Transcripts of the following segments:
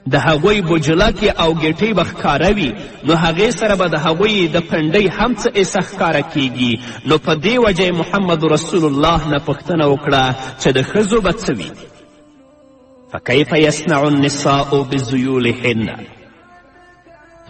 د هغوی بجلکې او ګیټۍ به ښکاره وي، نو هغې سره به د هغوی د پنډۍ هم څه ایسه ښکاره کیږي. نو په دې وجه محمد رسول الله نه پوښتنه وکړه چې د ښځو به څه وي. فکیف یصنع النساء بذیولهن.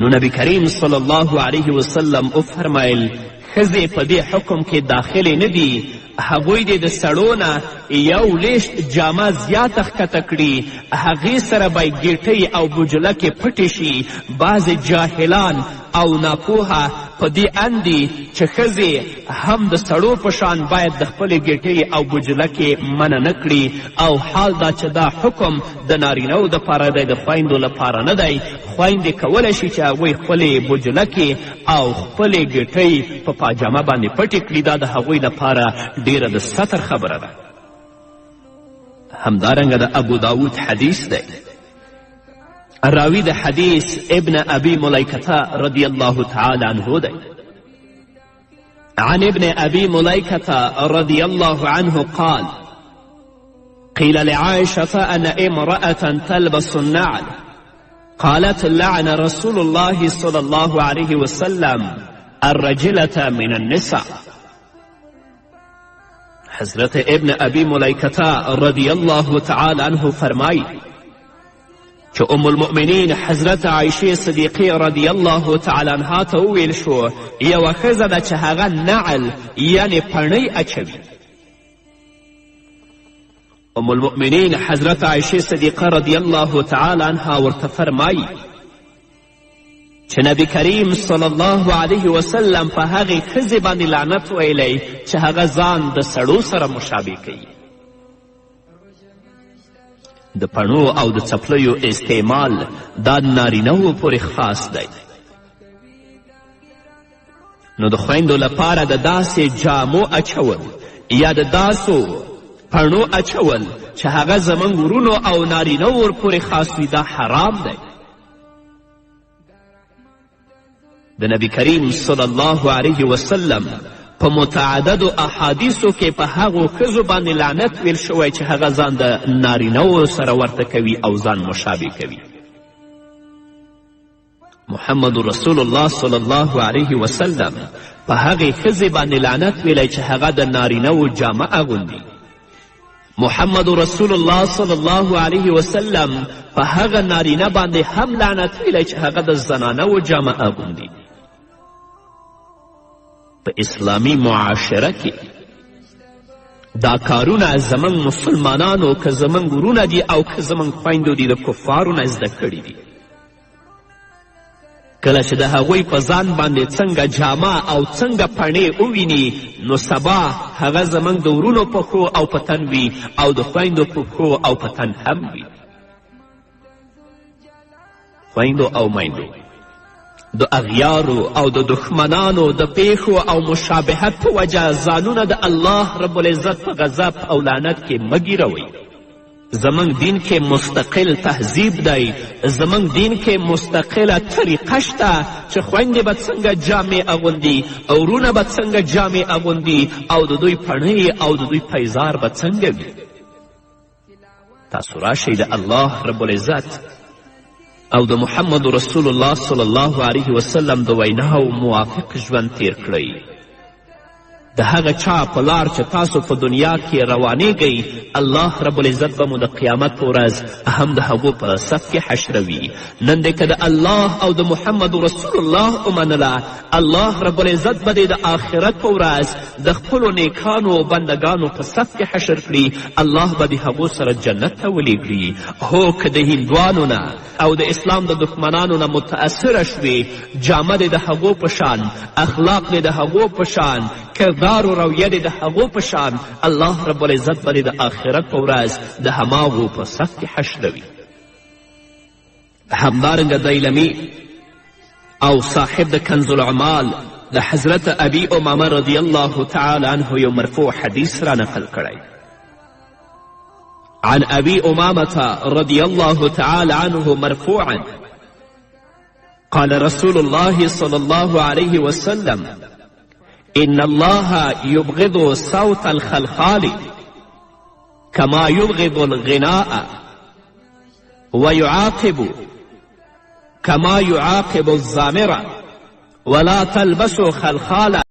نو نبی کریم صلی الله علیه وسلم وفرمیل ښځې په دې حکم کې داخلې نه دي. هغوی دې د سړو نه یو لیشت جامه زیاته ښکته کړي، هغې سره به ګیټۍ او بجلکې پټې شي. بعضې جاهلان او ناپوهه په دې اند دي چې ښځې هم د سړو په شان باید د خپلې ګیټۍ او بجلکې منع نه کړي، او حال دا چې دا حکم د نارینهو دپاره دی، د خویندو لپاره نه دی. خویندې کولی شي چې هغوی خپلې بجلکې او خپلې ګیټۍ په پاجامه باندې پټې کړي. دا د هغوی لپاره ډیره د ستر خبره ده. همدارنګه د ابو داود حدیث دی. راوی د حدیث ابن ابي مليكة رضي الله تعالى عنه دی. عن ابن ابي مليكة رضي الله عنه قال قيل لعائشة أن امرأة تلبس النعل قالت لعن رسول الله صلى الله عليه وسلم الرجلة من النساء. حضرت ابن ابی ملیکة رضی الله تعالی عنه فرمائی چې ام المؤمنین حضرت عایشې صدیقې رضی الله تعالی عنها ته وویل شو یوه ښځه ده چې هغه نعل یعنې پڼۍ اچوي. ام المؤمنین حضرت عایشې صدیقه رضی الله تعالی عنها ورته فرمائی چې نبی کریم صلی الله علیه وسلم په هغې ښځې باندې لعنت ویلی چې هغه ځان د سړو سره مشابه کوي. د پڼو او د څپلیو استعمال دا نارینهو پورې خاص دی. نو د خویندو لپاره د داسې جامو اچول یا د داسو پڼو اچول چې هغه زموږ ورونو او نارینهو ور پورې خاص وي دا حرام دی. د نبی کریم صلی الله علیه وسلم په متعددو احادیثو کې په هغو ښځو باندې لعنت ویل شوی چې هغه ځان د نارینهو سره ورته کوي او ځان مشابه کوي. محمد رسول الله صلی الله علیه وسلم په هغې ښځې باندې لعنت ویلی چې هغه د نارینهو جامه اغوندي. محمد رسول الله صلی الله علیه وسلم په هغه نارینه باندې هم لعنت ویلی چې هغه د زنانهو جامه اغوندي. په اسلامی معاشره کې دا کارونه زموږ مسلمانانو که زموږ ورونه دي او که زموږ خویندو دي د کفارو نه زده کړي دي. کله چې د هغوی په ځان باندې څنګه جامه او څنګه پڼې وویني نو سبا هغه زموږ د ورونو پښو او په تن وي او د خویندو پښو او په تن هم وي. خویندو او میندو د اغیارو او د دښمنانو د پیښو او مشابهت په وجه ځانونه د الله رب العزت په غضب او لعنت کې مه ګیروئ. زموږ دین کې مستقل تهذیب دی. زموږ دین کې مستقله طریقه شته چې خویندې به څنګه جامې اغوندي او ورونه به څنګه جامې اغوندي او د دوی پڼۍ او د دوی پیزار به څنګه وي. تاسو راشئ د الله رب العزت او د محمد رسول الله صلی الله علیه وسلم د ویناو موافق ژوند تیر کړئ. د هغه چا په لار چې تاسو په دنیا کې روانیږئ الله رب العزت به مو د قیامت په ورځ هم د هغو په صف کې حشروي. نن دی که د الله او د محمد رسول الله ومنله الله رب العزت به د آخرت په ورځ د خپلو نیکانو او بندګانو په صف کې حشر کړي. الله به د هغو سره جنت ته ولیږي. هو که د هندوانو نه او د اسلام د دښمنانو نه متاثره شوې جامه د هغو په شان، اخلاق د هغو په شان، کردار و رویه د هغو په شان، الله رب العزت به د آخرت په ورځ د هماغو په صف کې حشروي. همدارنګه دیلمي او صاحب د کنز العمال د حضرت ابي امامه رضی الله تعالی عنه یو مرفوع حدیث را نقل کړی. عن ابي امامه رضي الله تعالى عنه مرفوعا قال رسول الله صلى الله عليه وسلم إن الله يبغض صوت الخلخال كما يبغض الغناء ويعاقب كما يعاقب الزامر ولا تلبسوا خلخالا